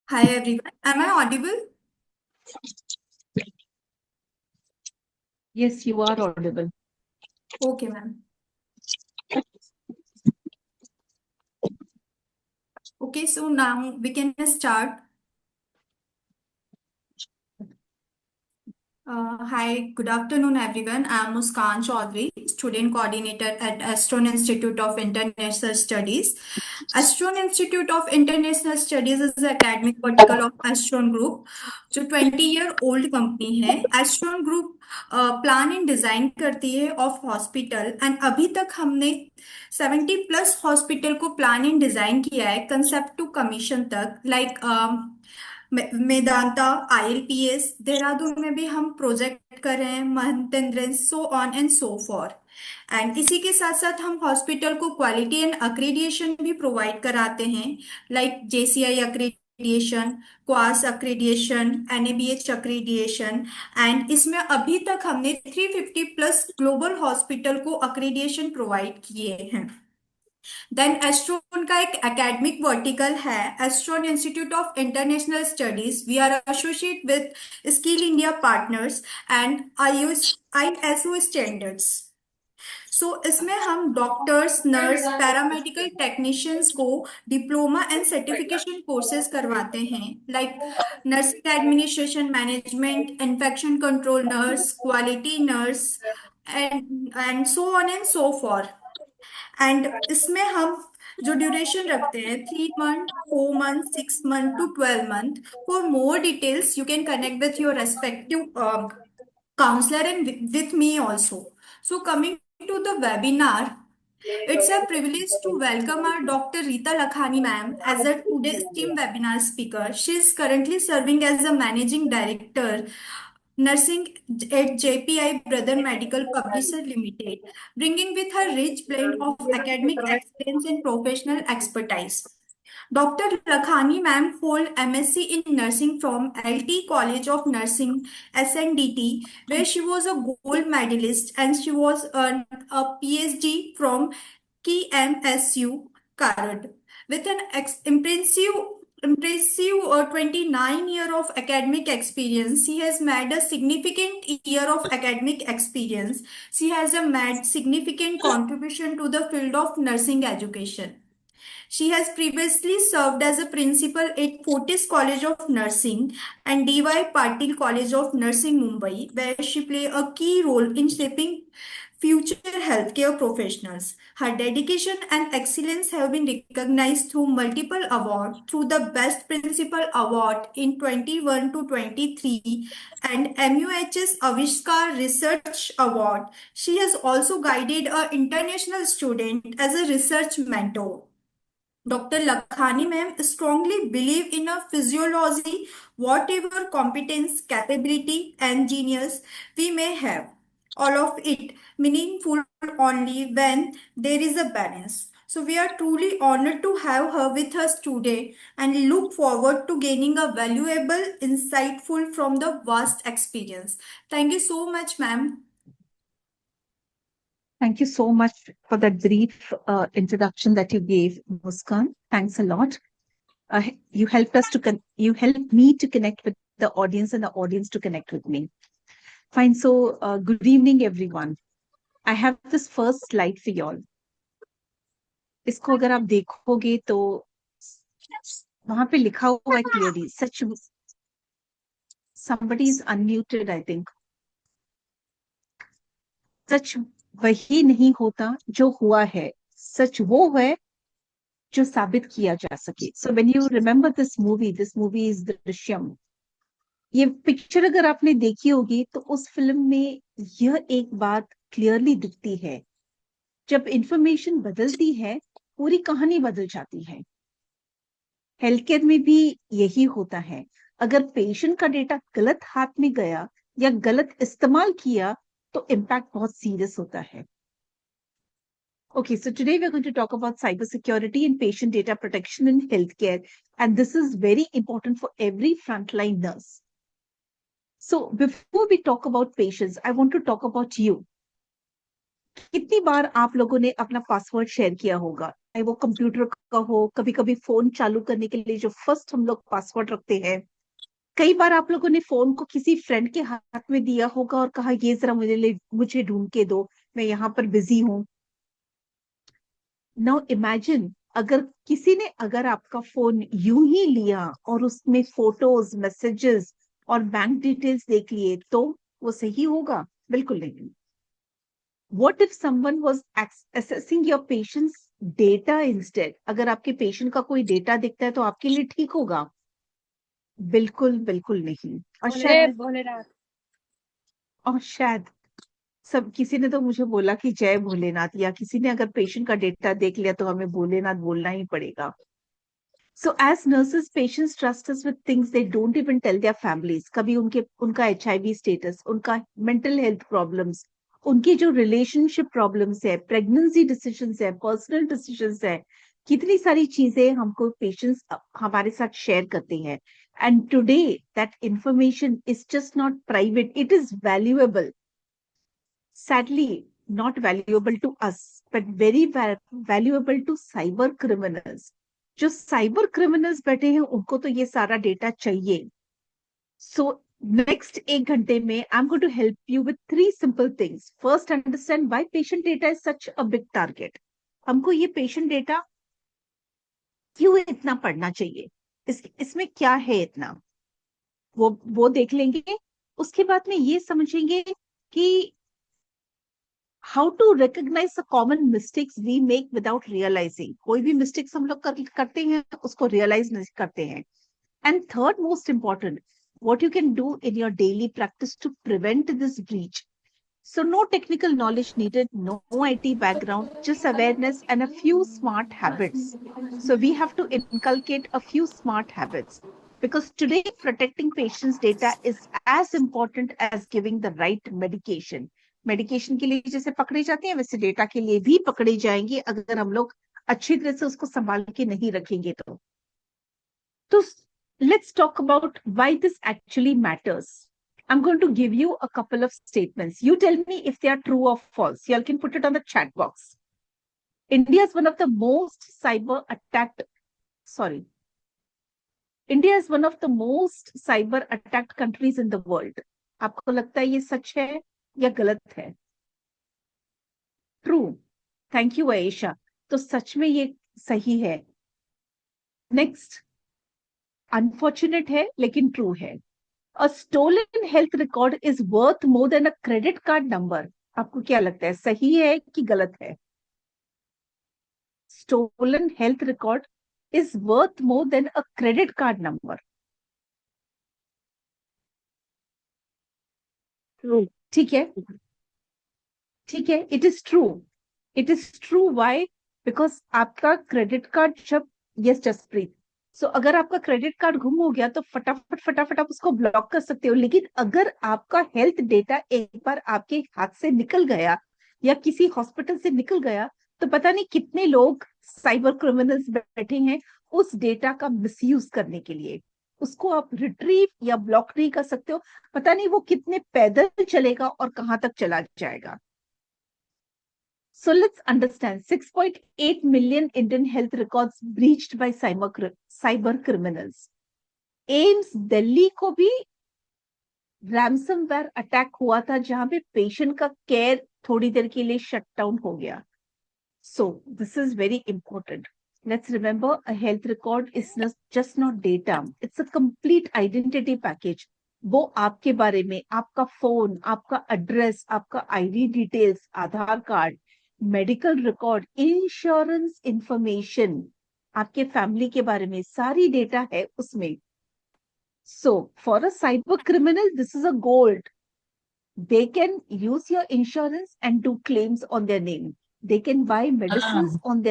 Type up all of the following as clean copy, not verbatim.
Hi everyone. Am I audible? Yes, you are audible. Okay, ma'am. Okay, so now we can start. Hi, good afternoon, everyone. I'm Muskan Chaudhary, student coordinator at Astron Institute of International Studies. Astron Institute of International Studies is the academic vertical of Astron Group, जो 20 year old company है. एस्ट्रॉन group plan and design करती है of hospital and अभी तक हमने 70+ hospital को plan and design किया है कंसेप्ट टू कमीशन तक लाइक मेदांता आईएलपीएस देहरादून में भी हम प्रोजेक्ट कर रहे हैं Mahantendra so on and so for and इसी के साथ साथ हम हॉस्पिटल को क्वालिटी एंड अक्रेडिएशन भी प्रोवाइड कराते हैं like JCI accreditation QAS accreditation NABH accreditation and इसमें अभी तक हमने 350+ ग्लोबल हॉस्पिटल को अक्रेडिएशन प्रोवाइड किए हैं. देन एस्ट्रोन का एक एकेडमिक वर्टिकल है Astron institute of international studies. We are associate with skill India partners and ISO standards. So इसमें हम डॉक्टर्स नर्स पैरामेडिकल टेक्नीशियंस को डिप्लोमा एंड सर्टिफिकेशन कोर्सेज करवाते हैं like nursing administration management infection control nurse quality nurse and so on and so for. And इसमें हम जो duration रखते हैं 3 month 4 month 6 month to 12 month. For more details you can connect with your respective counselor and with me also. So coming to the webinar, it's a privilege to welcome our Dr. Rita Lakhani ma'am as a today's team webinar speaker. She is currently serving as a managing director nursing at JPI Brother Medical Publisher Limited, bringing with her rich blend of academic excellence and professional expertise. Dr. Lakhani ma'am hold MSc in nursing from LT College of Nursing SNDT, where she was a gold medalist, and she was a PhD from KMSU Karad with an impressive 29 year of academic experience. She has made a significant year of academic experience. She has a made significant contribution to the field of nursing education. She has previously served as a principal at Fortis College of Nursing and DY Patil College of Nursing, Mumbai, where she played a key role in shaping future healthcare professionals. Her dedication and excellence have been recognized through multiple awards, through the Best Principal Award in 21 to 23 and MUHS Avishkar Research Award. She has also guided an international student as a research mentor. Dr. Lakhani ma'am strongly believe in a physiology, whatever competence, capability, and genius we may have. All of it meaningful only when there is a balance. So we are truly honored to have her with us today and look forward to gaining a valuable, insightful from the vast experience. Thank you so much, ma'am. Thank you so much for that brief introduction that you gave, Muskan. Thanks a lot. You helped us to you helped me to connect with the audience and the audience to connect with me. Fine. So, good evening, everyone. I have this first slide for y'all. इसको अगर आप देखोगे तो वहां पे लिखा हुआ है clearly. Somebody is unmuted, I think. सच वही नहीं होता जो हुआ है, सच वो है जो साबित किया जा सके. So when you remember this movie is Drishyam. ये पिक्चर अगर आपने देखी होगी तो उस फिल्म में यह एक बात क्लियरली दिखती है, जब इंफॉर्मेशन बदलती है पूरी कहानी बदल जाती है. हेल्थ केयर में भी यही होता है. अगर पेशेंट का डेटा गलत हाथ में गया या गलत इस्तेमाल किया तो इम्पैक्ट बहुत सीरियस होता है. Okay, so today we're going to talk about cybersecurity and patient data protection in healthcare. And this is very important for every frontline nurse. So before we talk about patients, I want to talk about you. कितनी बार आप लोगों ने अपना password share किया होगा? चाहे वो computer का हो, कभी कभी फोन चालू करने के लिए जो फर्स्ट हम लोग पासवर्ड रखते हैं, कई बार आप लोगों ने फोन को किसी फ्रेंड के हाथ में दिया होगा और कहा ये जरा मुझे ढूंढ के दो, मैं यहाँ पर बिजी हूँ। नाउ इमेजिन अगर आपका फोन यूं ही लिया और उसमें फोटोज, मैसेजेस और बैंक डिटेल्स देख लिए, तो वो सही होगा? बिल्कुल नहीं। What if someone was assessing your patient's data instead? अगर आपके पेशेंट का कोई डेटा दिखता है तो आपके लिए ठीक होगा? बिल्कुल बिल्कुल नहीं। और शायद सब किसी ने तो मुझे बोला कि जय भोलेनाथ, या किसी ने अगर पेशेंट का डेटा देख लिया तो हमें भोलेनाथ बोलना ही पड़ेगा। So as nurses, patients trust us with things they don't even tell their families. कभी उनका HIV status, उनका mental health problems, उनकी जो relationship problems है, pregnancy decisions है, personal decisions है, कितनी सारी चीजें हमको patients हमारे साथ share करते हैं. And today that information is just not private, it is valuable. Sadly, not valuable to us, but very valuable to cyber criminals. जो साइबर क्रिमिनल्स बैठे हैं उनको तो ये सारा डेटा चाहिए. सो नेक्स्ट 1 घंटे में I am going to help you with 3 simple things. First, understand why patient data is such a big target. हमको ये पेशेंट डेटा क्यों इतना पढ़ना चाहिए, इसमें क्या है इतना, वो देख लेंगे. उसके बाद में ये समझेंगे कि how to recognise the common mistakes we make without realising. कोई भी मिस्टेक्स हम लोग करते हैं उसको रियलाइज नहीं करते हैं. And third most important, what you can do in your daily practice to prevent this breach. So no technical knowledge needed, no IT background, just awareness and a few smart habits. So we have to inculcate a few smart habits, because today protecting patients' data is as important as giving the right medication. Medication के लिए जैसे पकड़े जाते हैं वैसे data के लिए भी पकड़े जाएंगे अगर हम लोग अच्छी तरह से उसको संभाल के नहीं रखेंगे तो let's talk about why this actually matters. I'm going to give you a couple of statements. You tell me if they are true or false. You all can put it on the chat box. India is one of the most cyber attacked countries in the world. आपको लगता है ये सच है या गलत है? True. Thank you Ayesha. तो सच में ये सही है. नेक्स्ट, अनफॉर्चुनेट है लेकिन ट्रू है. A stolen health record is worth more than a credit card number. आपको क्या लगता है, सही है कि गलत है? Stolen health record is worth more than a credit card number. True. ठीक है, ठीक है. It is true. It is true. Why? Because आपका क्रेडिट कार्ड जब, यस जसप्रीत, सो अगर आपका क्रेडिट कार्ड गुम हो गया तो फटाफट आप उसको ब्लॉक कर सकते हो. लेकिन अगर आपका हेल्थ डेटा एक बार आपके हाथ से निकल गया या किसी हॉस्पिटल से निकल गया तो पता नहीं कितने लोग साइबर क्रिमिनल्स बैठे हैं उस डेटा का मिसयूज करने के लिए. उसको आप रिट्रीव या ब्लॉक नहीं कर सकते हो. पता नहीं वो कितने पैदल चलेगा और कहां तक चला जाएगा. So let's understand 6.8 million Indian health records breached by cyber criminals. AIIMS Delhi को भी रैंसमवेयर अटैक हुआ था जहां पे पेशेंट का केयर थोड़ी देर के लिए शट डाउन हो गया. So this is very important. Let's remember, a health record is just not data. It's a complete identity package. वो आपके बारे में, आपका फोन, आपका एड्रेस, आपका ID details, Aadhaar card, medical record, insurance information, आपके फैमिली के बारे में सारी डेटा है उसमें. So for a cyber criminal, this is a gold. They can use your insurance and do claims on their name. They can buy medicines on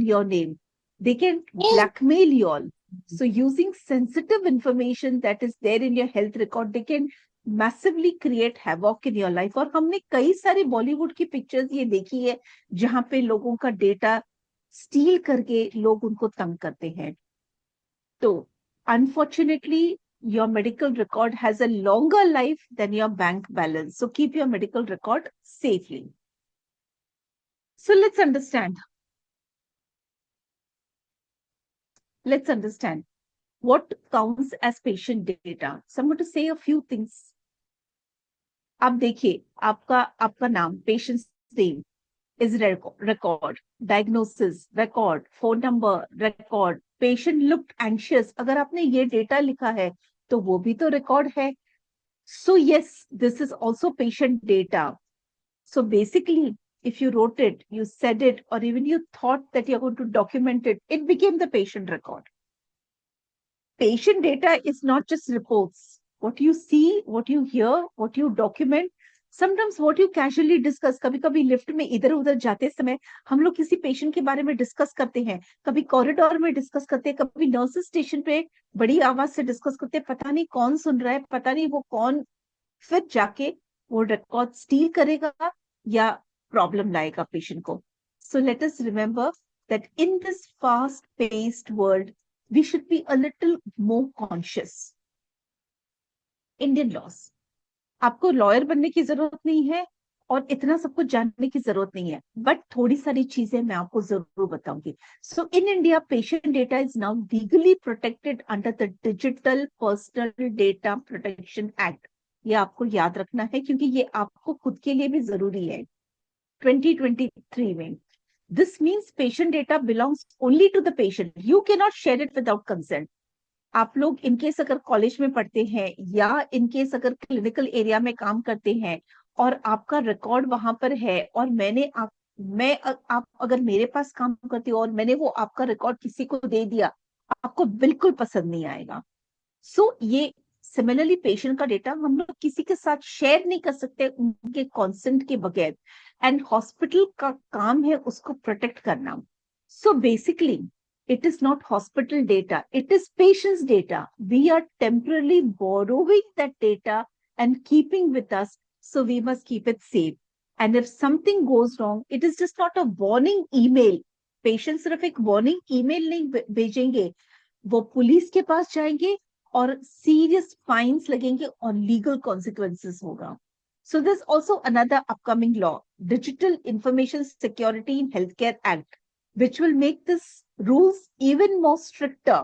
your name. They can blackmail you all. So using sensitive information that is there in your health record, they can massively create havoc in your life. और हमने कई सारी बॉलीवुड की pictures ये देखी है जहां पे लोगों का डेटा स्टील करके लोग उनको तंग करते हैं. तो unfortunately, your medical record has a longer life than your bank balance. So keep your medical record safely. So let's understand. Let's understand what counts as patient data. So I'm going to say a few things. आप देखिए, आपका नाम, patient name is record, diagnosis record, phone number record, patient looked anxious, अगर आपने ये data लिखा है तो वो भी तो रिकॉर्ड है. So yes, this is also patient data. So basically, if you wrote it, you said it, or even you thought that you're going to document it, it became the patient record. Patient data is not just reports. What you see, what you hear, what you document, sometimes what you casually discuss. कभी कभी lift में इधर उधर जाते समय हम लोग किसी पेशेंट के बारे में डिस्कस करते हैं, कभी कॉरिडोर में डिस्कस करते हैं, कभी नर्सिस स्टेशन पे बड़ी आवाज से डिस्कस करते हैं, पता नहीं कौन सुन रहा है, पता नहीं वो कौन फिर जाके वो रिकॉर्ड स्टील करेगा या प्रॉब्लम लाएगा पेशेंट को. So let us remember that in this fast paced world we should be a little more conscious. Indian laws. आपको लॉयर बनने की जरूरत नहीं है और इतना सब कुछ जानने की जरूरत नहीं है, बट थोड़ी सारी चीजें मैं आपको जरूर बताऊंगी. So in India patient data is now legally protected under the digital personal data protection act. ये आपको याद रखना है क्योंकि ये आपको खुद के लिए भी जरूरी है 2023 में. This means patient data belongs only to the patient. You cannot share it without consent. आप लोग इनकेस अगर कॉलेज में पढ़ते हैं या इनकेस अगर क्लिनिकल एरिया में काम करते हैं और आपका रिकॉर्ड वहां पर है और आप अगर मेरे पास काम करते हो और मैंने वो आपका रिकॉर्ड किसी को दे दिया, आपको बिल्कुल पसंद नहीं आएगा. सो ये सिमिलरली पेशेंट का डेटा हम लोग किसी के साथ शेयर नहीं कर सकते उनके कॉन्सेंट के बगैर. एंड हॉस्पिटल का काम है उसको प्रोटेक्ट करना. So basically it is not hospital data, it is patient's data. We are temporarily borrowing that data and keeping with us, so we must keep it safe. And if something goes wrong, it is just not a warning email. Patient सिर्फ एक warning email नहीं भेजेंगे, वो police के पास जाएंगे और serious fines लगेंगे और legal consequences होगा. So there's also another upcoming law, Digital Information Security in Healthcare Act, which will make this rules even more stricter.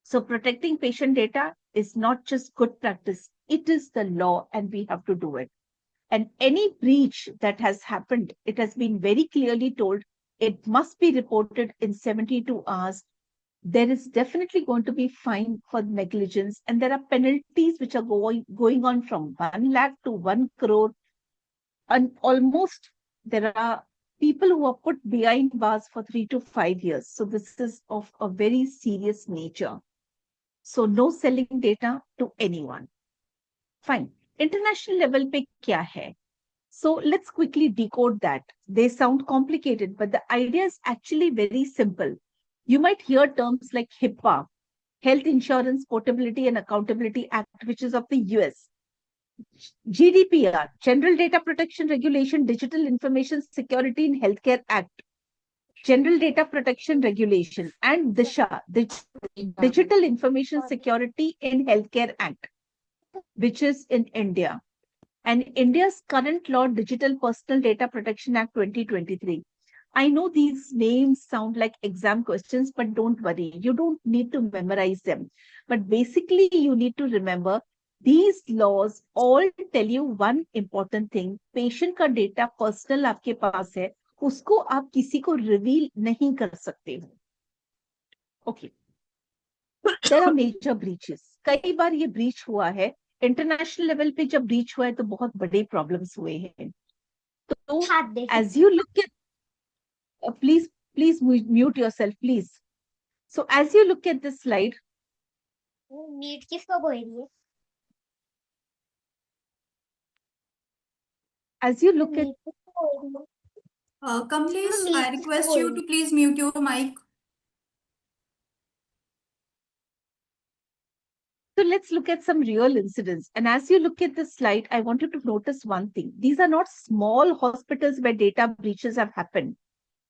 So protecting patient data is not just good practice, it is the law and we have to do it. And any breach that has happened, it has been very clearly told, it must be reported in 72 hours. There is definitely going to be fine for negligence, and there are penalties which are going on from 1 lakh to 1 crore. And almost there are people who are put behind bars for 3 to 5 years. So this is of a very serious nature. So no selling data to anyone. Fine. International level pe kya hai? So let's quickly decode that. They sound complicated, but the idea is actually very simple. You might hear terms like HIPAA, Health Insurance Portability and Accountability Act, which is of the US. GDPR, General Data Protection Regulation, Digital Information Security in Healthcare Act, General Data Protection Regulation, and DISHA, the Digital Information Security in Healthcare Act, which is in India. And India's current law, Digital Personal Data Protection Act 2023. I know these names sound like exam questions, but don't worry. You don't need to memorize them. But basically, you need to remember these laws all tell you one important thing. Patient का data personal आपके पास है, उसको आप किसी को reveal नहीं कर सकते हो. Okay. There are major breaches. कई बार ये breach हुआ है. International level पे जब breach हुआ है तो बहुत बड़े problems हुए हैं. तो as you look at please mute yourself, please. So as you look at this slide, mute किसको बोल रही है? As you look at Kamlesh, I request you to please mute your mic. So let's look at some real incidents. And as you look at this slide, I want you to notice one thing. These are not small hospitals where data breaches have happened.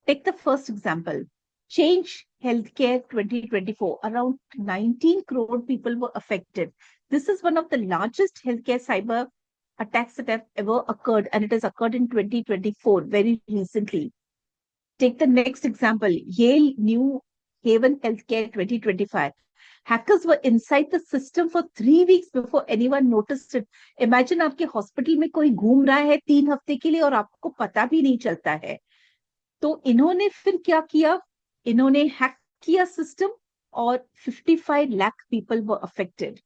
Take the first example. Change Healthcare 2024. Around 19 crore people were affected. This is one of the largest healthcare cyber attacks that have ever occurred, and it has occurred in 2024, very recently. Take the next example. Yale New Haven Healthcare 2025. Hackers were inside the system for 3 weeks before anyone noticed it. Imagine आपके hospital में कोई घूम रहा है 3 हफ्ते के लिए और आपको पता भी नहीं चलता है. तो इन्होंने फिर क्या किया, इन्होंने हैक किया सिस्टम और 55 lakh people were affected.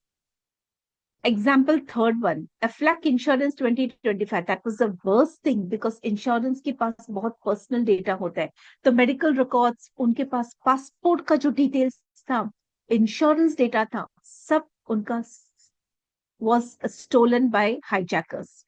Example third one, Aflac Insurance 2025. That was the worst thing because insurance के पास बहुत personal data होता है. तो medical records, उनके पास passport का जो details था, insurance data था, सब उनका was stolen by hijackers.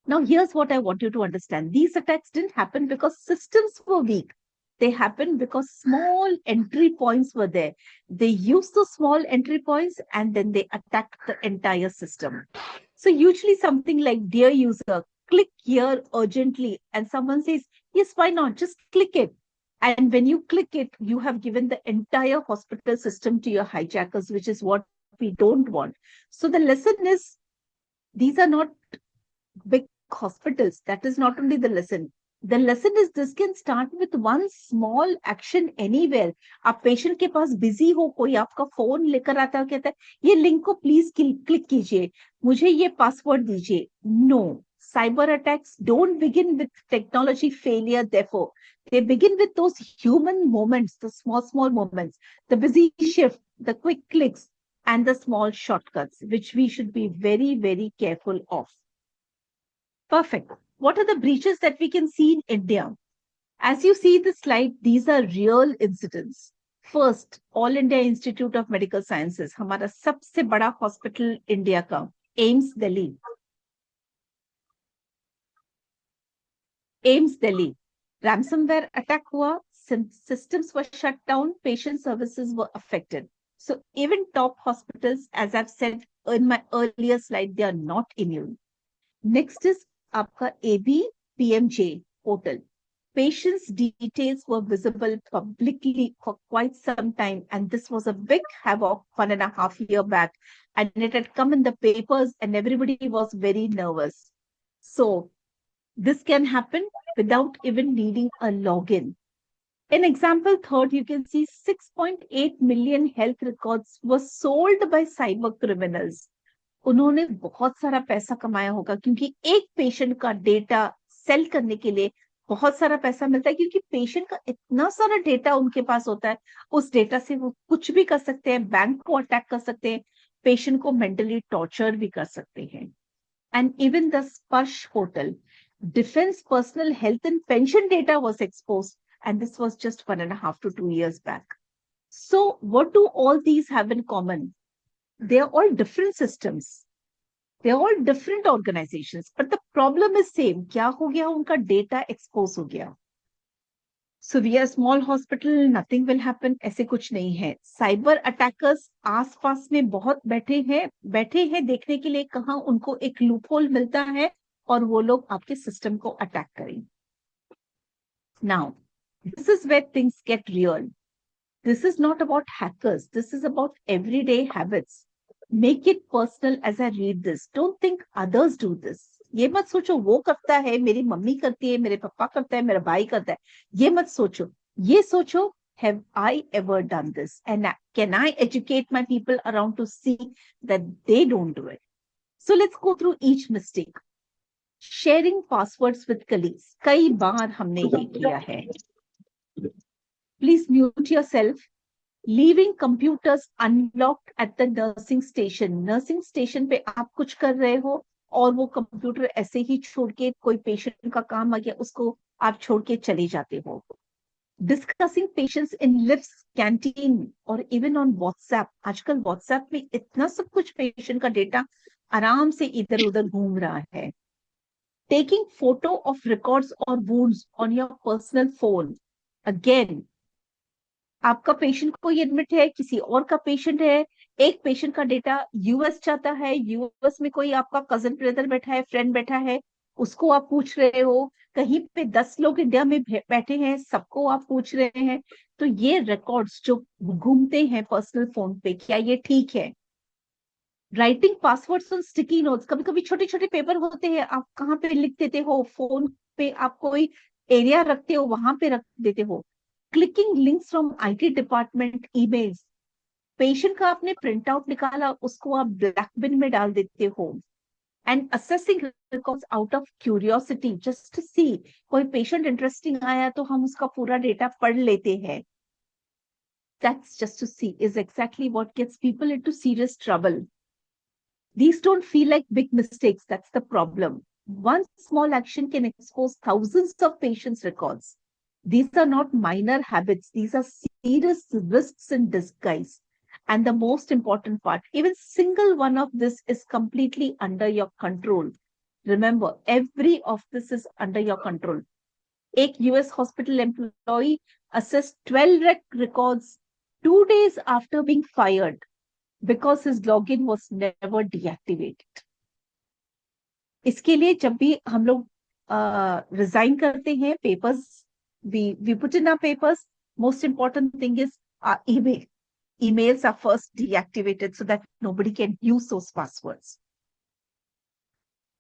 Now here's what I want you to understand. These attacks didn't happen because systems were weak. They happened because small entry points were there. They used those small entry points and then they attacked the entire system. So usually something like, dear user, click here urgently. And someone says, yes, why not? Just click it. And when you click it, you have given the entire hospital system to your hijackers, which is what we don't want. So the lesson is, these are not big hospitals. That is not only the lesson. The lesson is this can start with one small action anywhere. आप patient के पास busy हो, कोई आपका phone लेकर आता है, कहता है ये लिंक को प्लीज क्लिक कीजिए, मुझे ये पासवर्ड दीजिए. No, cyber attacks don't begin with technology failure. Therefore, they begin with those human moments, the small moments, the busy shift, the quick clicks, and the small shortcuts, which we should be very, very careful of. Perfect. What are the breaches that we can see in India? As you see the slide, these are real incidents. First, All India Institute of Medical Sciences, हमारा सबसे बड़ा hospital India का, AIIMS Delhi. AIIMS Delhi, ransomware attack हुआ, systems were shut down, patient services were affected. So even top hospitals, as I've said in my earlier slide, they are not immune. Next is आपका ABPMJ portal. Patients' details were visible publicly for quite some time, and this was a big havoc 1.5 years back, and it had come in the papers, and everybody was very nervous. So this can happen without even needing a login. In example third, you can see 6.8 million health records were sold by cyber criminals. उन्होंने बहुत सारा पैसा कमाया होगा क्योंकि एक patient का data cell करने के लिए बहुत सारा पैसा मिलता है, क्योंकि पेशेंट का इतना सारा डेटा उनके पास होता है. उस डेटा से वो कुछ भी कर सकते हैं, बैंक को अटैक कर सकते हैं, पेशेंट को मेंटली टॉर्चर भी कर सकते हैं. एंड इवन द स्पर्श portal, defence personnel health and pension data was exposed, and this was just 1.5 to 2 years back. So what do all these have in common? They are all different systems. They are all different organizations. But the problem is same. क्या हो गया? उनका data expose हो गया. So we are a small hospital, nothing will happen. ऐसे कुछ नहीं है. Cyber attackers आसपास में बहुत बैठे हैं देखने के लिए कहाँ उनको एक loophole मिलता है और वो लोग आपके system को attack करें. Now, this is where things get real. This is not about hackers. This is about everyday habits. Make it personal as I read this. Don't think others do this. ये मत सोचो वो करता है, मेरी mummy करती है, मेरे पापा करता है, मेरा भाई करता है. ये मत सोचो. ये सोचो, have I ever done this? And can I educate my people around to see that they don't do it? So let's go through each mistake. Sharing passwords with colleagues. कई बार हमने ये किया है. Please mute yourself. Leaving computers unlocked at the nursing station. Nursing station पे आप कुछ कर रहे हो और वो कंप्यूटर ऐसे ही छोड़ के, कोई पेशेंट का काम आ गया उसको आप छोड़ के चले जाते हो. Discussing patients in lifts, canteen और even on WhatsApp. आजकल WhatsApp में इतना सब कुछ पेशेंट का डेटा आराम से इधर उधर घूम रहा है. Taking photo of records or wounds on your personal phone. Again, आपका पेशेंट कोई एडमिट है, किसी और का पेशेंट है, एक पेशेंट का डेटा यूएस जाता है, यूएस में कोई आपका कजन ब्रदर बैठा है, फ्रेंड बैठा है, उसको आप पूछ रहे हो. कहीं पे 10 लोग इंडिया में बैठे हैं, सबको आप पूछ रहे हैं. तो ये रिकॉर्ड्स जो घूमते हैं पर्सनल फोन पे, क्या ये ठीक है? Writing passwords on sticky notes. कभी कभी छोटे छोटे पेपर होते हैं, आप कहाँ पे लिख देते हो, फोन पे आप कोई एरिया रखते हो वहां पे रख देते हो. clicking links from IT department emails. Patient का आपने प्रिंट आउट निकाला, उसको आप ब्लैक बिन में डाल देते हो. And accessing records out of curiosity, just to see कोई पेशेंट इंटरेस्टिंग आया तो हम उसका पूरा डेटा पढ़ लेते हैं. That's just to see is exactly what gets people into serious trouble. These don't feel like big mistakes. That's the problem. One small action can expose thousands of patients' records. These are not minor habits. These are serious risks in disguise. And the most important part, even single one of this is completely under your control. Remember, every of this is under your control. एक US hospital employee assessed 12 records 2 days after being fired because his login was never deactivated. इसके लिए जब भी हम लोग resign करते हैं, papers we put in our papers. Most important thing is our email. Emails are first deactivated so that nobody can use those passwords.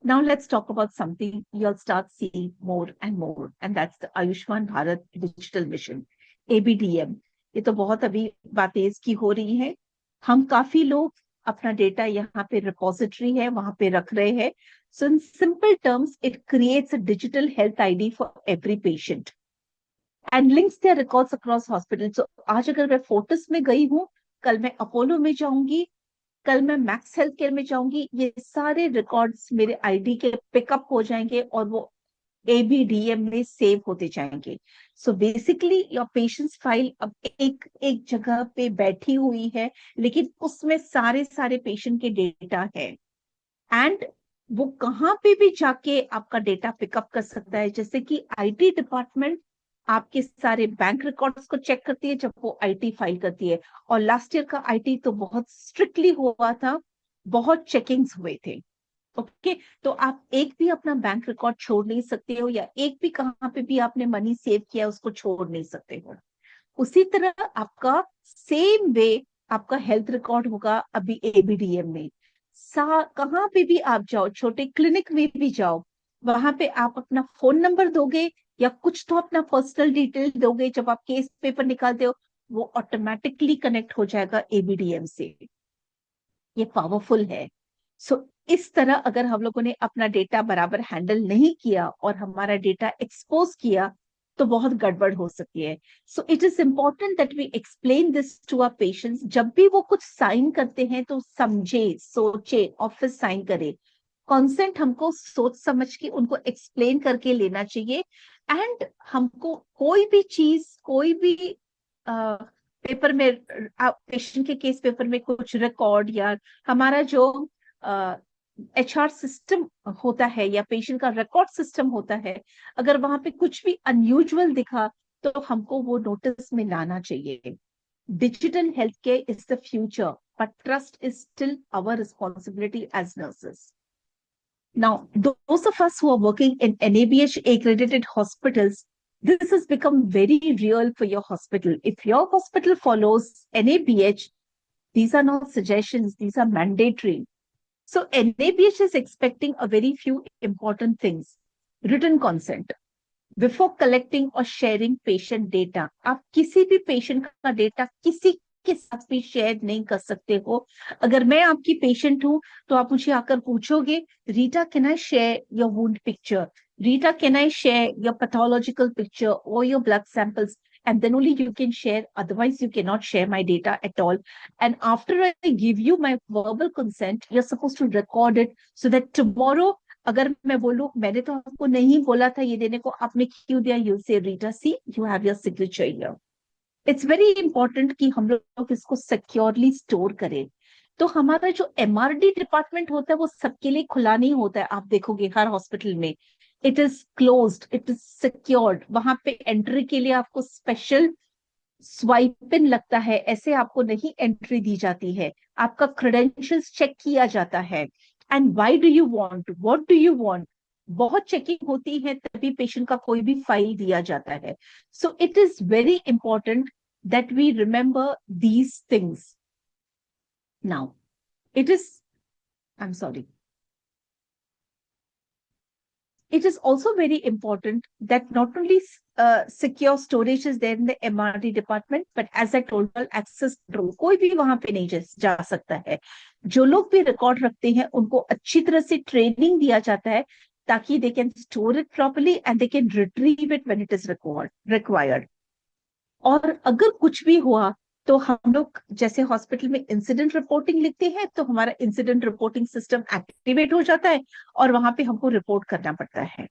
Now let's talk about something you'll start seeing more and more, and that's the Ayushman Bharat Digital Mission, ABDM. ये तो बहुत अभी बातें इसकी हो रही है. हम काफी लोग अपना डेटा यहाँ पे रिपोजिटरी है वहां पे रख रहे हैं. So in simple terms, it creates a digital health ID for every patient and links their records across hospitals. So आज अगर मैं फोर्टिस में गई हूँ, कल मैं अपोलो में जाऊंगी, कल मैं मैक्स हेल्थ केयर में जाऊंगी, ये सारे रिकॉर्ड्स मेरे आईडी के पिकअप हो जाएंगे और वो ABDM में सेव होते जाएंगे. So basically your patients file अब एक जगह पे बैठी हुई है, लेकिन उसमें सारे पेशेंट के डेटा है एंड वो कहाँ पे भी जाके आपका डेटा पिकअप कर सकता है. जैसे कि IT डिपार्टमेंट आपके सारे बैंक रिकॉर्ड्स को चेक करती है जब वो IT फाइल करती है. और लास्ट ईयर का IT तो बहुत स्ट्रिक्टली हुआ था, बहुत चेकिंग्स हुए थे. ओके, तो आप एक भी अपना बैंक रिकॉर्ड छोड़ नहीं सकते हो, या एक भी कहाँ पे भी आपने मनी सेव किया उसको छोड़ नहीं सकते हो. उसी तरह आपका सेम वे आपका हेल्थ रिकॉर्ड होगा अभी ABDM में. कहाँ पे भी आप जाओ, छोटे क्लिनिक में भी जाओ, वहां पे आप अपना फोन नंबर दोगे या कुछ तो अपना पर्सनल डिटेल दोगे, जब आप केस पेपर निकालते हो वो ऑटोमेटिकली कनेक्ट हो जाएगा ABDM से. ये पावरफुल है. सो इस तरह अगर हम लोगों ने अपना डेटा बराबर हैंडल नहीं किया और हमारा डेटा एक्सपोज किया तो बहुत गड़बड़ हो सकती है. So it is important that we explain this to our patients. जब भी वो कुछ साइन करते हैं तो समझे, सोचे और फिर साइन करे. कॉन्सेंट हमको सोच समझ के उनको एक्सप्लेन करके लेना चाहिए. एंड हमको कोई भी चीज, कोई भी पेपर में, पेशेंट के केस पेपर में कुछ रिकॉर्ड या हमारा जो HR सिस्टम होता है या पेशेंट का रिकॉर्ड सिस्टम होता है, अगर वहां पे कुछ भी अनयूजुअल दिखा तो हमको वो नोटिस में लाना चाहिए. Digital health care is the future, but trust is still our responsibility as nurses. Now, those of us who are working in NABH accredited hospitals, this has become very real for your hospital. If your hospital follows NABH, these are not suggestions, these are mandatory. So NABH is expecting a very few important things. Written consent. Before collecting or sharing patient data, आप किसी भी patient का data किसी के साथ भी share नहीं कर सकते हो. अगर मैं आपकी पेशेंट हूं तो आप मुझे आकर पूछोगे, Rita can I share your wound picture, Rita can I share your pathological picture और your blood samples, and then only you can share, otherwise you cannot share my data at all. And after I give you my verbal consent, you're supposed to record it so that tomorrow अगर मैं बोलूं मैंने तो आपको नहीं बोला था ये देने को, आपने क्यों दिया, you say Rita, see you have your signature here. It's very important कि हम लोग इसको सिक्योरली स्टोर करें. तो हमारा जो MRD डिपार्टमेंट होता है वो सबके लिए खुला नहीं होता है. आप देखोगे हर हॉस्पिटल में it is closed, it is secured. वहां पे एंट्री के लिए आपको स्पेशल स्वाइप पिन लगता है, ऐसे आपको नहीं एंट्री दी जाती है. आपका क्रेडेंशियल्स चेक किया जाता है. And why do you want, what do you want, बहुत चेकिंग होती है तभी पेशेंट का कोई भी फाइल दिया जाता है. So it is very important that we remember these things. Now it is, I am sorry, It is also very important that not only secure storage is there in the MRD department, but as I told you, access control, कोई भी वहां पे नहीं जा सकता है. जो लोग भी रिकॉर्ड रखते हैं उनको अच्छी तरह से ट्रेनिंग दिया जाता है ताकि they can store it properly and they can retrieve it when it is required. और अगर कुछ भी हुआ तो हम लोग जैसे हॉस्पिटल में इंसिडेंट रिपोर्टिंग लिखते हैं तो हमारा इंसिडेंट रिपोर्टिंग सिस्टम एक्टिवेट हो जाता है और वहां पे हमको रिपोर्ट करना पड़ता है.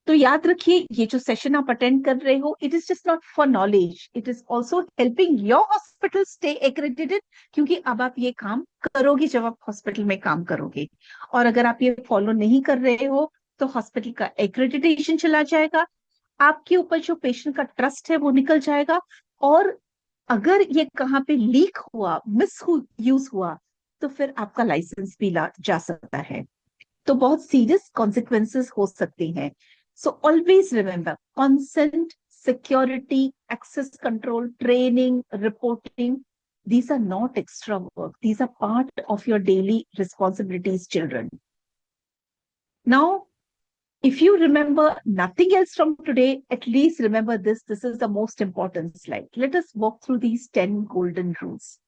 तो याद रखिए, ये जो सेशन आप अटेंड कर रहे हो, it is just not for knowledge, it is also helping your hospital stay accredited, क्योंकि अब आप ये काम करोगे जब आप हॉस्पिटल में काम करोगे. और अगर आप ये फॉलो नहीं कर रहे हो तो हॉस्पिटल का एक्रेडिटेशन चला जाएगा, आपके ऊपर जो पेशेंट का ट्रस्ट है वो निकल जाएगा, और अगर ये कहाँ पे लीक हुआ, यूज हुआ, तो फिर आपका लाइसेंस भी जा सकता है. तो बहुत सीरियस कॉन्सिक्वेंसेस हो सकते हैं. So always remember, consent, security, access control, training, reporting, these are not extra work. These are part of your daily responsibilities, children. Now, if you remember nothing else from today, at least remember this. This is the most important slide. Let us walk through these 10 golden rules.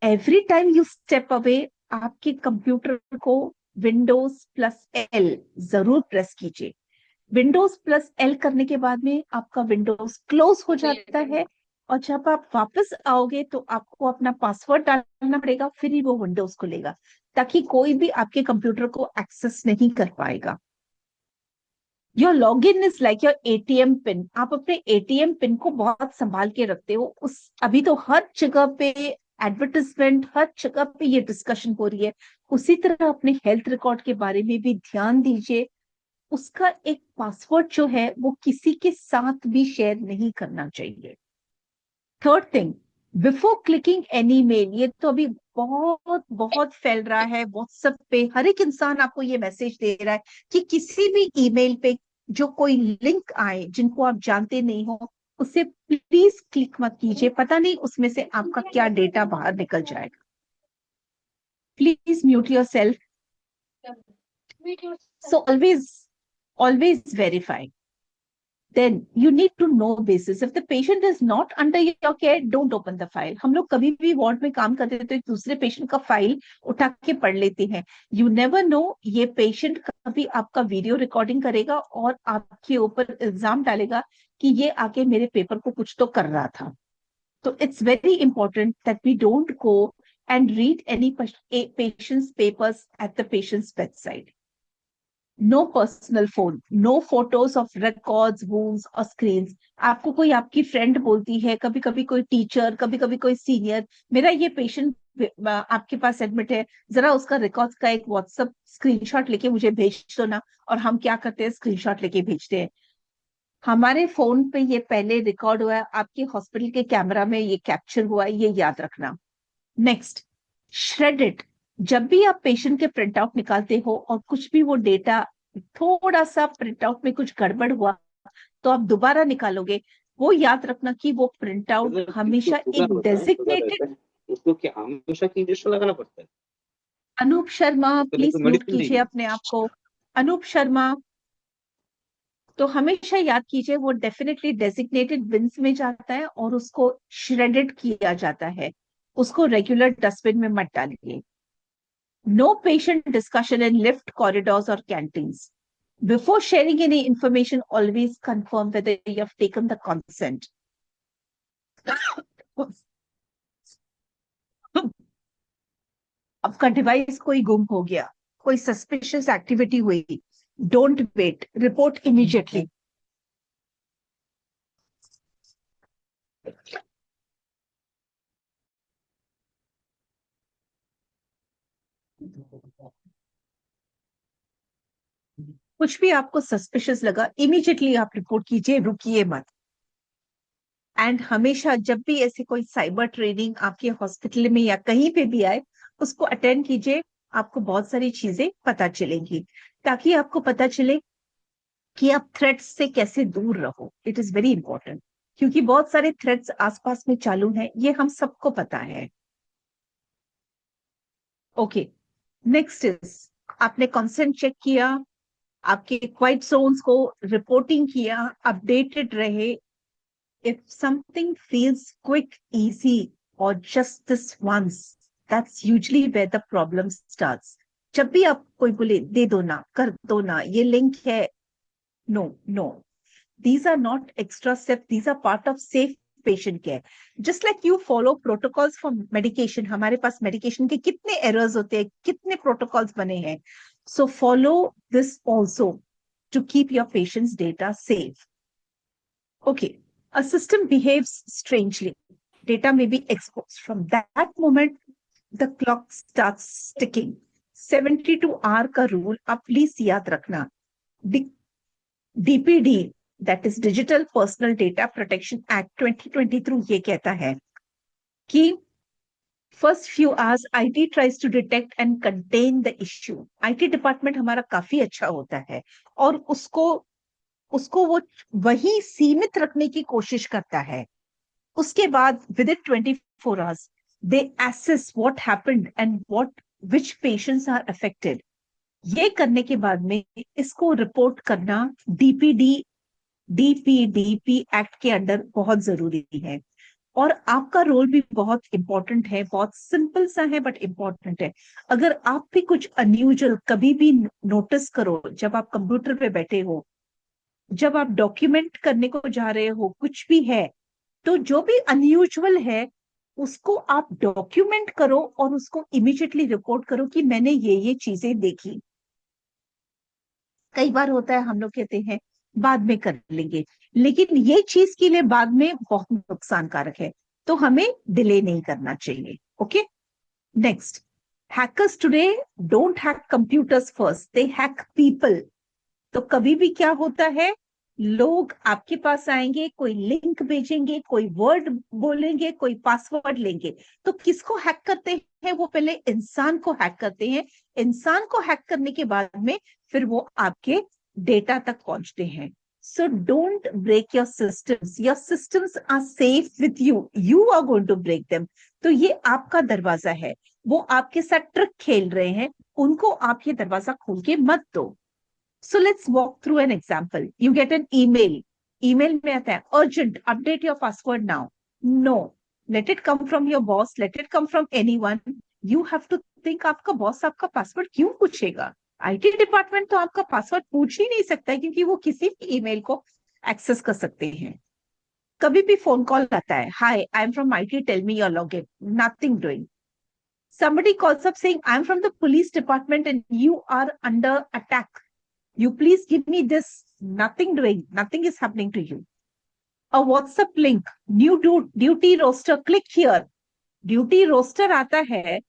Every time you step away, आपके computer को Windows+L जरूर press कीजिए. Windows+L करने के बाद में आपका Windows close हो जाता है, और जब आप वापस आओगे तो आपको अपना पासवर्ड डालना पड़ेगा, फिर ही वो विंडोज खुलेगा, ताकि कोई भी आपके कंप्यूटर को एक्सेस नहीं कर पाएगा. Your login is like your ATM pin. आप अपने एटीएम पिन को बहुत संभाल के रखते हो. अभी तो हर जगह पे एडवर्टाइजमेंट, हर जगह पे ये डिस्कशन हो रही है. उसी तरह अपने हेल्थ रिकॉर्ड के बारे में भी ध्यान दीजिए. उसका एक पासवर्ड जो है वो किसी के साथ भी शेयर नहीं करना चाहिए. Third thing, before clicking any mail, ये तो अभी बहुत बहुत फैल रहा है व्हाट्सएप पे. हर एक इंसान आपको ये मैसेज दे रहा है कि किसी भी ईमेल पे जो कोई लिंक आए जिनको आप जानते नहीं हो, उसे प्लीज क्लिक मत कीजिए. पता नहीं उसमें से आपका क्या डेटा बाहर निकल जाएगा. Please mute your self. So always verify. Then you need to know basis. If the patient is not under your care, don't open the file. हम लोग कभी भी वार्ड में काम करते हैं तो एक दूसरे पेशेंट का फाइल उठा के पढ़ लेते हैं. You never know, ये पेशेंट कभी आपका वीडियो रिकॉर्डिंग करेगा और आपके ऊपर इल्जाम डालेगा कि ये आके मेरे पेपर को कुछ तो कर रहा था. तो it's very important that we don't go and read any patient's papers at the patient's bedside. No personal phone, no photos of records, wounds और स्क्रीन्स. आपको कोई आपकी फ्रेंड बोलती है, कभी कभी कोई टीचर, कभी कभी कोई सीनियर, मेरा ये पेशेंट आपके पास एडमिट है, जरा उसका रिकॉर्ड्स का एक व्हाट्सएप स्क्रीनशॉट लेके मुझे भेज दो ना. और हम क्या करते हैं, स्क्रीनशॉट लेके भेजते हैं. हमारे फोन पे ये पहले रिकॉर्ड हुआ है, आपके हॉस्पिटल के कैमरा में ये कैप्चर हुआ है, ये याद रखना. Next, shred it. जब भी आप पेशेंट के प्रिंट आउट निकालते हो और कुछ भी वो डेटा, थोड़ा सा प्रिंट आउट में कुछ गड़बड़ हुआ तो आप दोबारा निकालोगे, वो याद रखना कि वो प्रिंट आउट हमेशा एक डेजिग्नेटेड. उसको क्या हमेशा की इंजेक्शन लगाना पड़ता है? अनूप शर्मा, प्लीज म्यूट कीजिए अपने आप को. अनूप शर्मा, तो हमेशा याद कीजिए वो डेफिनेटली डेजिग्नेटेड बिन्स में जाता है और उसको श्रेडेड किया जाता है. उसको रेगुलर डस्टबिन में मत डालिए. No patient discussion in lift, corridors or canteens. Before sharing any information, always confirm whether you have taken the consent. आपका डिवाइस कोई गुम हो गया, कोई सस्पिशियस एक्टिविटी हुई, डोंट वेट, रिपोर्ट इमीडिएटली. कुछ भी आपको सस्पिशियस लगा, इमीडिएटली आप रिपोर्ट कीजिए, रुकिए मत. एंड हमेशा जब भी ऐसे कोई साइबर ट्रेनिंग आपके हॉस्पिटल में या कहीं पे भी आए, उसको अटेंड कीजिए. आपको बहुत सारी चीजें पता चलेंगी, ताकि आपको पता चले कि आप थ्रेट्स से कैसे दूर रहो. इट इज वेरी इंपॉर्टेंट, क्योंकि बहुत सारे थ्रेट्स आसपास में चालू हैं, ये हम सबको पता है. ओके, नेक्स्ट इज, आपने कंसेंट चेक किया, आपके क्वाइट जोन्स को रिपोर्टिंग किया, अपडेटेड रहे. If something feels quick, easy, or just this once, that's usually where the problem starts. जब भी आप कोई बोले दे दो ना, कर दो ना, ये लिंक है, no, no. These are not extra steps. These are part of safe patient care. Just like you follow protocols for medication, हमारे पास medication के कितने errors होते हैं, कितने protocols बने हैं. So follow this also to keep your patient's data safe. Okay. A system behaves strangely. Data may be exposed. From that moment, the clock starts ticking. 72 hour का rule आप please याद रखना. DPD, that is Digital Personal Data Protection Act 2023 ये कहता है कि first few hours IT tries to detect and contain the issue. IT department हमारा काफी अच्छा होता है और उसको वो वही सीमित रखने की कोशिश करता है. उसके बाद with in 24 hours they assess what happened and which patients are affected. ये करने के बाद में इसको रिपोर्ट करना DPDP एक्ट के अंडर बहुत जरूरी है. और आपका रोल भी बहुत इंपॉर्टेंट है, बहुत सिंपल सा है बट इंपॉर्टेंट है. अगर आप भी कुछ अनयूजुअल कभी भी नोटिस करो, जब आप कंप्यूटर पे बैठे हो, जब आप डॉक्यूमेंट करने को जा रहे हो, कुछ भी है, तो जो भी अनयूजुअल है उसको आप डॉक्यूमेंट करो और उसको इमीडिएटली रिपोर्ट करो कि मैंने ये चीजें देखी. कई बार होता है हम लोग कहते हैं बाद में कर लेंगे, लेकिन ये चीज के लिए बाद में बहुत नुकसानकारक है, तो हमें डिले नहीं करना चाहिए. Okay, next. Hackers today don't hack computers first, they hack people. तो कभी भी क्या होता है, लोग आपके पास आएंगे, कोई लिंक भेजेंगे, कोई वर्ड बोलेंगे, कोई पासवर्ड लेंगे. तो किसको हैक करते हैं? वो पहले इंसान को हैक करते हैं. इंसान को हैक करने के बाद में फिर वो आपके डेटा तक पहुंचते हैं. So don't break your systems. Your systems are safe with you, you are going to break them. तो ये आपका दरवाजा है, वो आपके साथ ट्रिक खेल रहे हैं, उनको आप ये दरवाजा खोल के मत दो. So let's walk through an example. You get an email. Email में आता है urgent, update your password now. No, let it come from your boss. Let it come from anyone. You have to think आपका boss आपका password क्यों पूछेगा? IT department तो आपका password पूछ ही नहीं सकता है, क्योंकि वो किसी भी ईमेल को एक्सेस कर सकते हैं. कभी भी फोन कॉल आता है, Hi, I'm from IT. Tell me your login. Nothing doing. Somebody calls up saying, I'm from the police department and you are under attack. You please give me this. Nothing doing. Nothing is happening to you. A WhatsApp link. New duty roster. Click here. Duty roster आता है.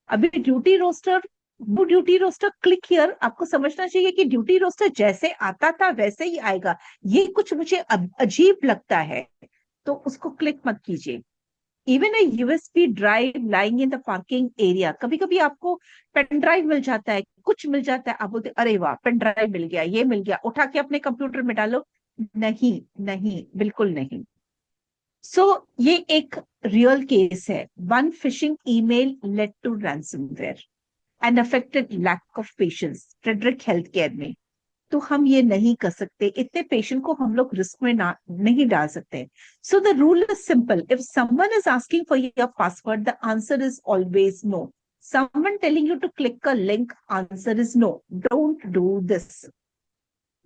अभी duty roster, new duty roster. Click here. आपको समझना चाहिए कि duty roster जैसे आता था वैसे ही आएगा. ये कुछ मुझे अजीब लगता है, तो उसको क्लिक मत कीजिए. Even a USB drive lying in the parking area. कभी कभी आपको पेन ड्राइव मिल जाता है, कुछ मिल जाता है, आप बोलते अरे वाह पेन ड्राइव मिल गया, ये मिल गया, उठा के अपने कंप्यूटर में डालो. नहीं नहीं, बिल्कुल नहीं. सो ये एक रियल केस है. One phishing email led to ransomware and affected lack of patience, Frederick health care में. तो हम ये नहीं कर सकते, इतने पेशेंट को हम लोग रिस्क में नहीं डाल सकते. So the rule is simple. If someone is asking for your password, the answer is always no. Someone telling you to click a link, answer is no. Don't do this.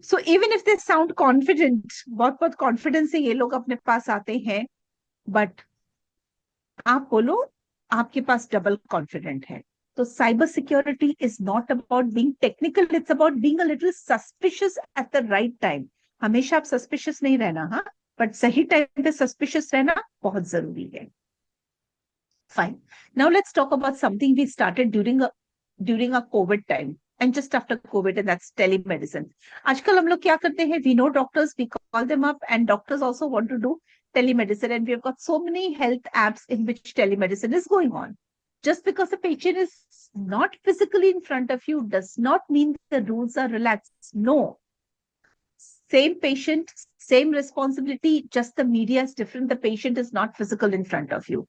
So even if they sound confident, बहुत confidence से ये लोग अपने पास आते हैं, but आप बोलो आपके पास डबल कॉन्फिडेंट है. तो cyber security is not about being technical, it's about being a little suspicious at the right time. हमेशा आप सस्पिशियस नहीं रहना, हाँ, बट सही टाइम पे सस्पिशियस रहना बहुत जरूरी है. Fine. Now let's talk about something we started during a COVID time and just after COVID, and that's telemedicine. आजकल हम लोग क्या करते हैं? We know doctors, we call them up, and doctors also want to do telemedicine, and we've got so many health apps in which telemedicine is going on. Just because the patient is not physically in front of you does not mean the rules are relaxed. No. Same patient, same responsibility, just the media is different. The patient is not physical in front of you.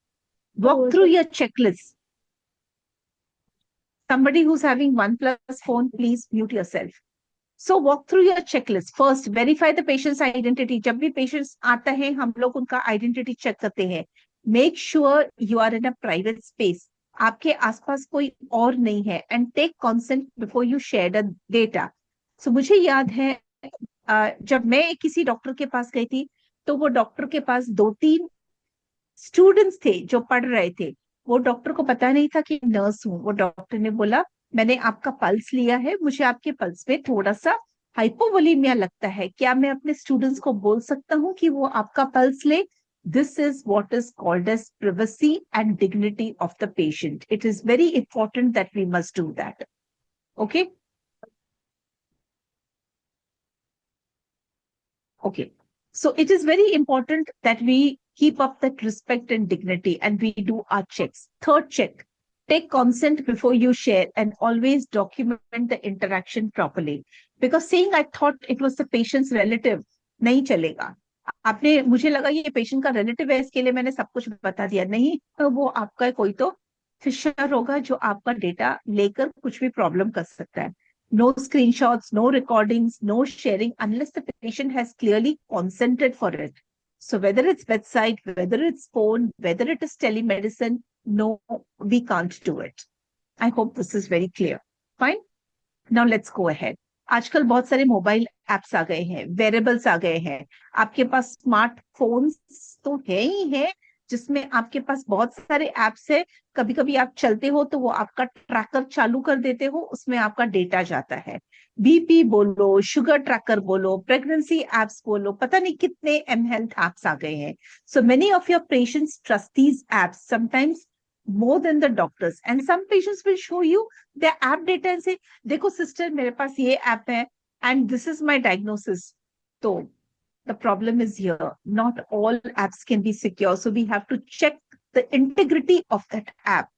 Walk through your checklist. Somebody who's having OnePlus phone, please mute yourself. So walk through your checklist. First, verify the patient's identity. जब भी patients आता है, हम लोग उनका identity check करते हैं. Make sure you are in a private space. आपके आसपास कोई और नहीं है. And take consent before you share the data. So मुझे याद है जब मैं किसी डॉक्टर के पास गई थी, तो वो डॉक्टर के पास 2-3 स्टूडेंट्स थे जो पढ़ रहे थे. वो डॉक्टर को पता नहीं था कि नर्स हूँ. वो डॉक्टर ने बोला, मैंने आपका पल्स लिया है, मुझे आपके पल्स में थोड़ा सा हाइपोवोलीमिया लगता है, क्या मैं अपने स्टूडेंट्स को बोल सकता हूँ कि वो आपका पल्स ले? This is what is called as privacy and dignity of the patient. It is very important that we must do that. Okay. Okay. So it is very important that we keep up that respect and dignity and we do our checks. Third check, take consent before you share and always document the interaction properly. Because saying I thought it was the patient's relative, नहीं चलेगा. आपने मुझे लगा ये patient का relative है, इसके लिए मैंने सब कुछ बता दिया. नहीं, तो वो आपका कोई तो फिशर होगा जो आपका डेटा लेकर कुछ भी प्रॉब्लम कर सकता है. No screenshots, no recordings, no sharing unless the patient has clearly consented for it. So whether it's bedside, whether it's phone, whether it is telemedicine, no, we can't do it. I hope this is very clear. Fine. Now let's go ahead. आजकल बहुत सारे mobile apps आ गए हैं, wearables आ गए हैं. आपके पास smartphones तो है ही है, जिसमें आपके पास बहुत सारे एप्स है. कभी कभी आप चलते हो तो वो आपका ट्रैकर चालू कर देते हो, उसमें आपका डेटा जाता है. बीपी बोलो, शुगर ट्रैकर बोलो, प्रेगनेंसी एप्स बोलो, पता नहीं कितने एम हेल्थ एप्स आ गए हैं. So many of your patients trust these apps sometimes more than the doctors, and some patients will show you their app data and say, देखो sister मेरे पास ये ऐप है and this is my diagnosis. So the problem is here, not all apps can be secure, so we have to check the integrity of that app,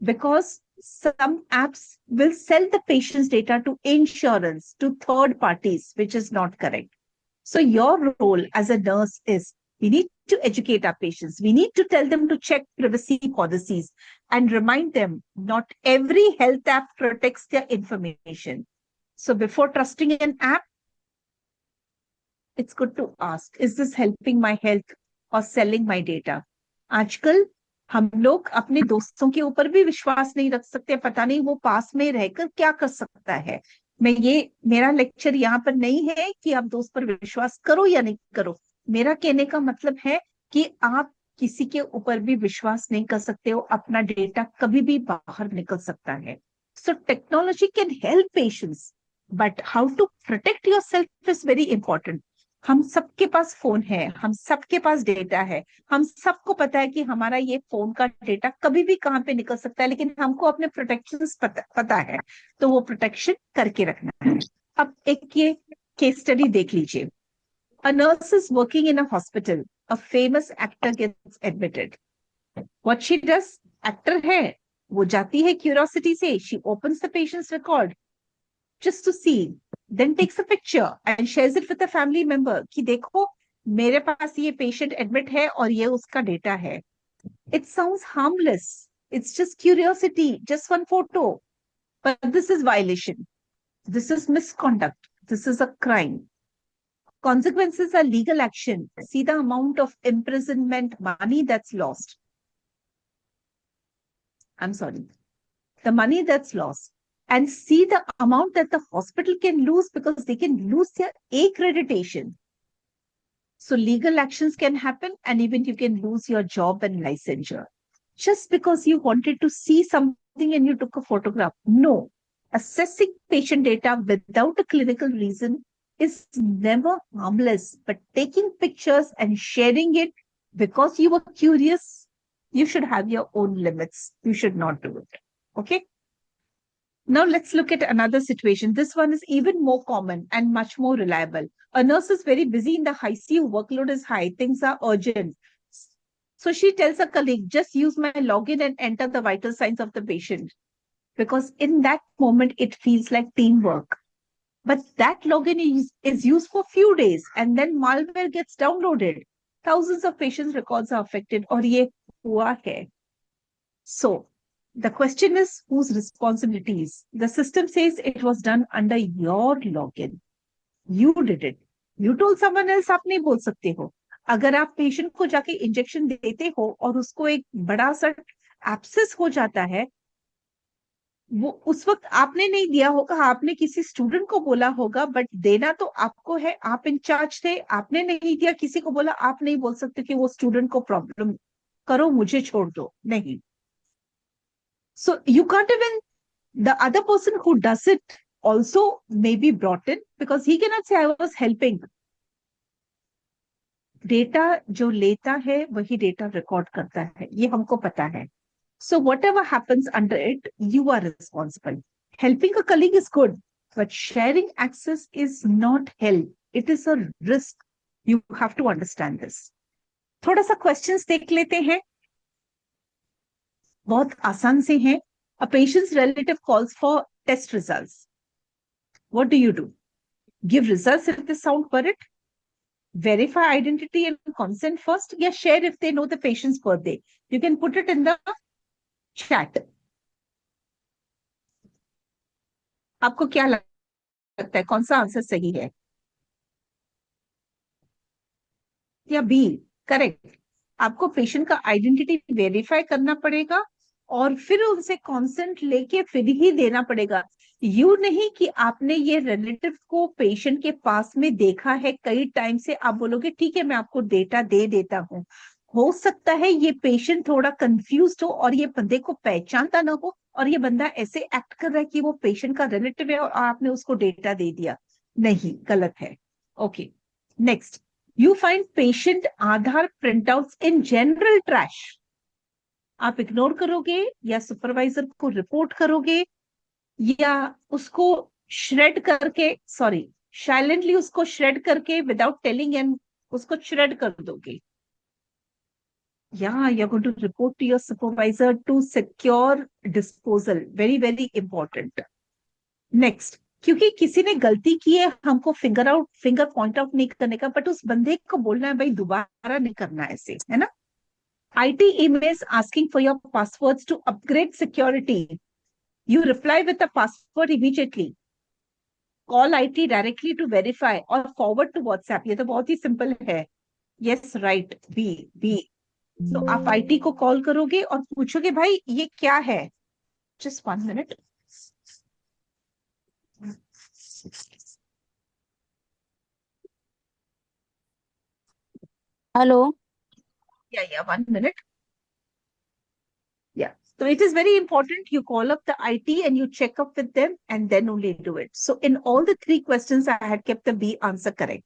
because some apps will sell the patient's data to insurance, to third parties, which is not correct. So your role as a nurse is, we need to educate our patients. We need to tell them to check privacy policies and remind them not every health app protects their information. So before trusting an app, it's good to ask, is this helping my health or selling my data? आजकल हम लोग अपने दोस्तों के ऊपर भी विश्वास नहीं रख सकते. पता नहीं वो पास में रहकर क्या कर सकता है. मेरा लेक्चर यहाँ पर नहीं है कि आप दोस्त पर विश्वास करो या नहीं करो. मेरा कहने का मतलब है कि आप किसी के ऊपर भी विश्वास नहीं कर सकते हो. अपना डेटा कभी भी बाहर निकल सकता है. So technology can help patients, but how to protect yourself is very important. हम सबके पास फोन है, हम सबके पास डेटा है, हम सबको पता है कि हमारा ये फोन का डेटा कभी भी कहाँ पे निकल सकता है, लेकिन हमको अपने प्रोटेक्शन पता है, तो वो प्रोटेक्शन करके रखना है. अब एक ये केस स्टडी देख लीजिए. A nurse is working in a hospital. A famous actor gets admitted. What she does? Actor है, वो जाती है curiosity से. She opens the patient's record just to see. Then takes a picture and shares it with a family member. कि देखो मेरे पास ये patient admit है और ये उसका data है. It sounds harmless. It's just curiosity, just one photo. But this is violation. This is misconduct. This is a crime. Consequences are legal action. See the amount of imprisonment, money that's lost. I'm sorry. The money that's lost. And see the amount that the hospital can lose, because they can lose their accreditation. So legal actions can happen, and even you can lose your job and licensure. Just because you wanted to see something and you took a photograph. No. Assessing patient data without a clinical reason is never harmless, but taking pictures and sharing it because you were curious, you should have your own limits. You should not do it. Okay. Now let's look at another situation. This one is even more common and much more reliable. A nurse is very busy in the ICU, workload is high, things are urgent. So she tells a colleague, just use my login and enter the vital signs of the patient. Because in that moment, it feels like teamwork. But that login is used for a few days and then malware gets downloaded. Thousands of patients' records are affected, और ये हुआ है. So the question is, whose responsibilities? The system says it was done under your login. You did it, you told someone else, आप नहीं बोल सकते हो। अगर आप पेशेंट को जाके इंजेक्शन देते हो और उसको एक बड़ा सा एब्सेस हो जाता है, वो उस वक्त आपने नहीं दिया होगा, आपने किसी स्टूडेंट को बोला होगा, बट देना तो आपको है, आप इंचार्ज थे, आपने नहीं दिया, किसी को बोला, आप नहीं बोल सकते कि वो स्टूडेंट को प्रॉब्लम करो, मुझे छोड़ दो, नहीं। So you can't even, the other person who does it also may be brought in, because he cannot say I was helping. Data जो लेता है वही डेटा रिकॉर्ड करता है, ये हमको पता है। So whatever happens under it, you are responsible. Helping a colleague is good, but sharing access is not help. It is a risk. You have to understand this. थोड़ा सा questions देख लेते हैं, बहुत आसान से हैं। A patient's relative calls for test results. What do? Give results if they sound correct. Verify identity and consent first. Yeah, share if they know the patient's birthday. You can put it in the chat. आपको क्या लगता है, कौन सा answer सही है? या B correct? आपको पेशेंट का आइडेंटिटी वेरीफाई करना पड़ेगा और फिर उनसे कॉन्सेंट लेके फिर ही देना पड़ेगा। यू नहीं कि आपने ये रिलेटिव को पेशेंट के पास में देखा है कई टाइम से, आप बोलोगे ठीक है मैं आपको डेटा दे देता हूं। हो सकता है ये पेशेंट थोड़ा कंफ्यूज हो और ये बंदे को पहचानता ना हो और ये बंदा ऐसे एक्ट कर रहा है कि वो पेशेंट का रिलेटिव है और आपने उसको डेटा दे दिया। नहीं, गलत है। Okay, next. You find patient Aadhaar printouts in general trash. आप इग्नोर करोगे या सुपरवाइजर को रिपोर्ट करोगे या उसको श्रेड करके, सॉरी, साइलेंटली उसको श्रेड करके विदाउट टेलिंग एंड उसको श्रेड कर दोगे। Yeah, you're going to report to your supervisor to secure disposal. Very, very important. Next, क्योंकि किसी ने गलती की है, हमको फिंगर पॉइंट आउट नहीं करने का, बट उस बंदे को बोलना है भाई दोबारा नहीं करना ऐसे, है ना? IT emails asking for your passwords to upgrade security. You reply with a password immediately. Call IT directly to verify or forward to WhatsApp. ये तो बहुत ही सिंपल है। Yes, right. B. So आप IT को कॉल करोगे और पूछोगे भाई ये क्या है? Just 1 minute. Hello. Yeah, 1 minute. Yeah. So it is very important you call up the IT and you check up with them and then only do it. So in all the 3 questions, I had kept the B answer correct.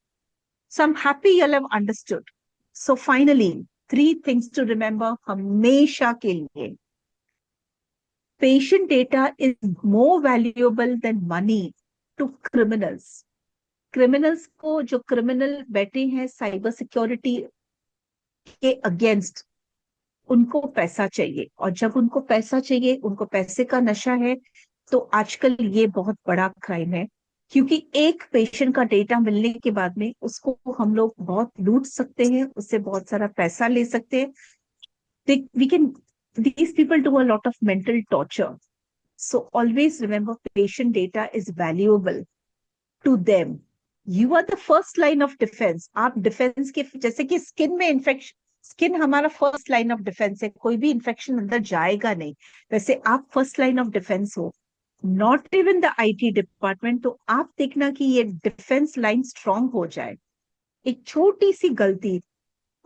So I'm happy you'll have understood. So finally, 3 things to remember हमेशा के लिए. Patient data is more valuable than money to criminals. Criminals को जो criminal बैठे हैं cyber security के against, उनको पैसा चाहिए और जब उनको पैसा चाहिए, उनको पैसे का नशा है, तो आजकल ये बहुत बड़ा क्राइम है क्योंकि एक पेशेंट का डेटा मिलने के बाद में उसको हम लोग बहुत लूट सकते हैं, उससे बहुत सारा पैसा ले सकते हैं। These people do a lot of mental torture. So always remember patient data is valuable to them. You are the first line of defense. आप डिफेंस के, जैसे कि स्किन में इन्फेक्शन, स्किन हमारा फर्स्ट लाइन ऑफ डिफेंस है, कोई भी infection अंदर जाएगा नहीं, वैसे आप फर्स्ट लाइन ऑफ डिफेंस हो, not even the IT department. तो आप देखना कि ये डिफेंस लाइन स्ट्रांग हो जाए। एक छोटी सी गलती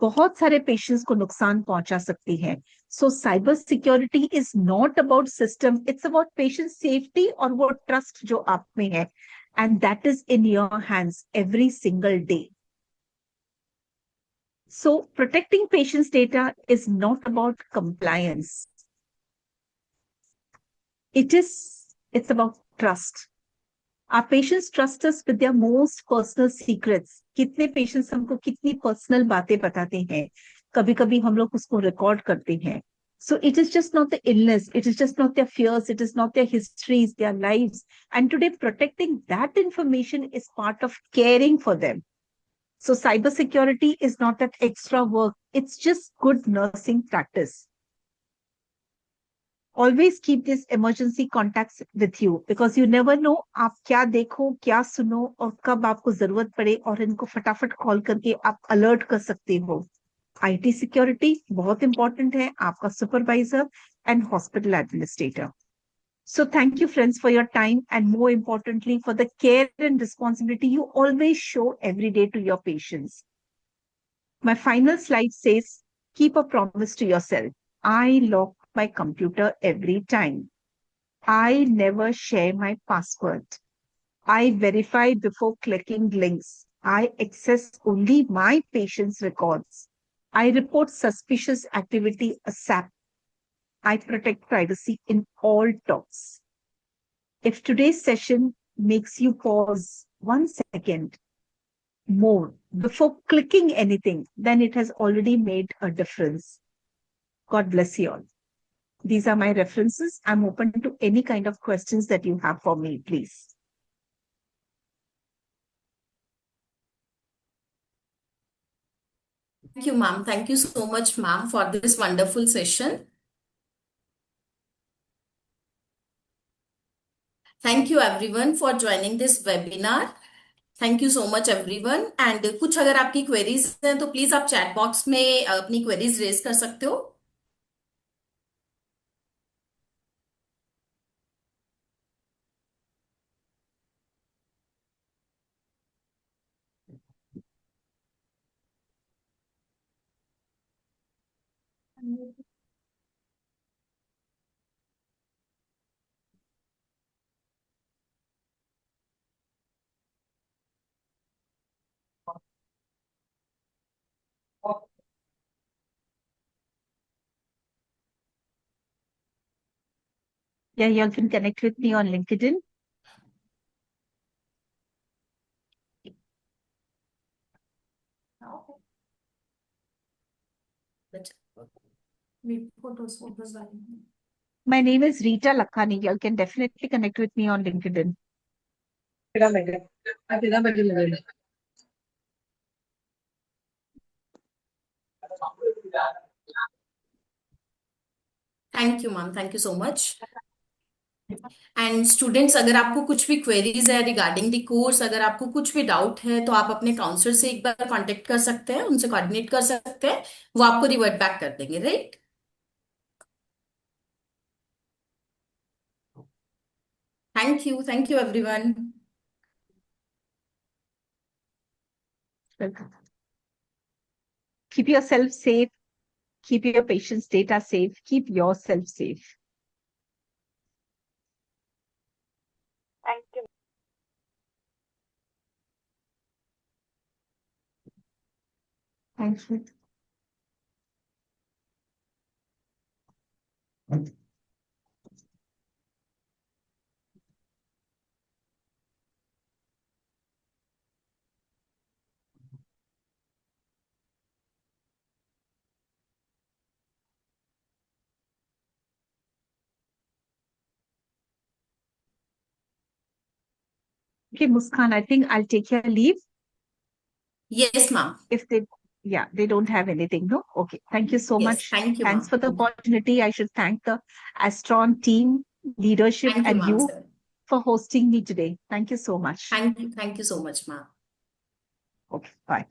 बहुत सारे पेशेंट्स को नुकसान पहुंचा सकती है। सो cyber security is not about system, it's about patient safety और वो ट्रस्ट जो आप में है, and that is in your hands every single day. So protecting patients' data is not about compliance. It's about trust. Our patients trust us with their most personal secrets. कितने patients हमको कितनी personal बातें बताते हैं, कभी-कभी हम लोग उसको record करते हैं. So it is just not the illness, it is just not their fears, it is not their histories, their lives. And today protecting that information is part of caring for them. So cybersecurity is not that extra work, it's just good nursing practice. Always keep these emergency contacts with you because you never know आप क्या देखो, क्या सुनो और कब आपको जरूरत पड़े और इनको फटाफट कॉल करके आप अलर्ट कर सकते हो. IT सिक्योरिटी बहुत इंपॉर्टेंट है, आपका supervisor and hospital administrator. So thank you friends for your time and more importantly for the care and responsibility you always show every day to your patients. My final slide says, keep a promise to yourself. I lock my computer every time. I never share my password. I verify before clicking links. I access only my patient's records. I report suspicious activity ASAP. I protect privacy in all talks. If today's session makes you pause 1 second more before clicking anything, then it has already made a difference. God bless you all. These are my references. I'm open to any kind of questions that you have for me, please. Thank you, ma'am. Thank you so much, ma'am, for this wonderful session. Thank you, everyone, for joining this webinar. Thank you so much everyone. And कुछ अगर आपकी queries हैं तो please आप chat box में अपनी queries raise कर सकते हो. Yeah, you all can connect with me on LinkedIn. My name is Rita Lakhani. You all can definitely connect with me on LinkedIn. Thank you ma'am. Thank you so much. And students, अगर आपको कुछ भी queries है regarding the course, अगर आपको कुछ भी doubt है तो आप अपने काउंसलर से एक बार कांटेक्ट कर सकते हैं, उनसे कोऑर्डिनेट कर सकते हैं, वो आपको रिवर्ट बैक कर देंगे. Right. Thank you everyone. Welcome. Keep yourself safe. Keep your patient's data safe. Keep yourself safe. Thank you. Thanks, Ruth. Okay, Muskan, I think I'll take your leave. Yes, ma'am. If they don't have anything, no? Okay, thank you so Yes, much. thank you, Thanks ma'am. for the opportunity. I should thank the Astron team, leadership, Thank you, and ma'am, you sir. for hosting me today. Thank you so much. Thank you so much, ma'am. Okay, bye.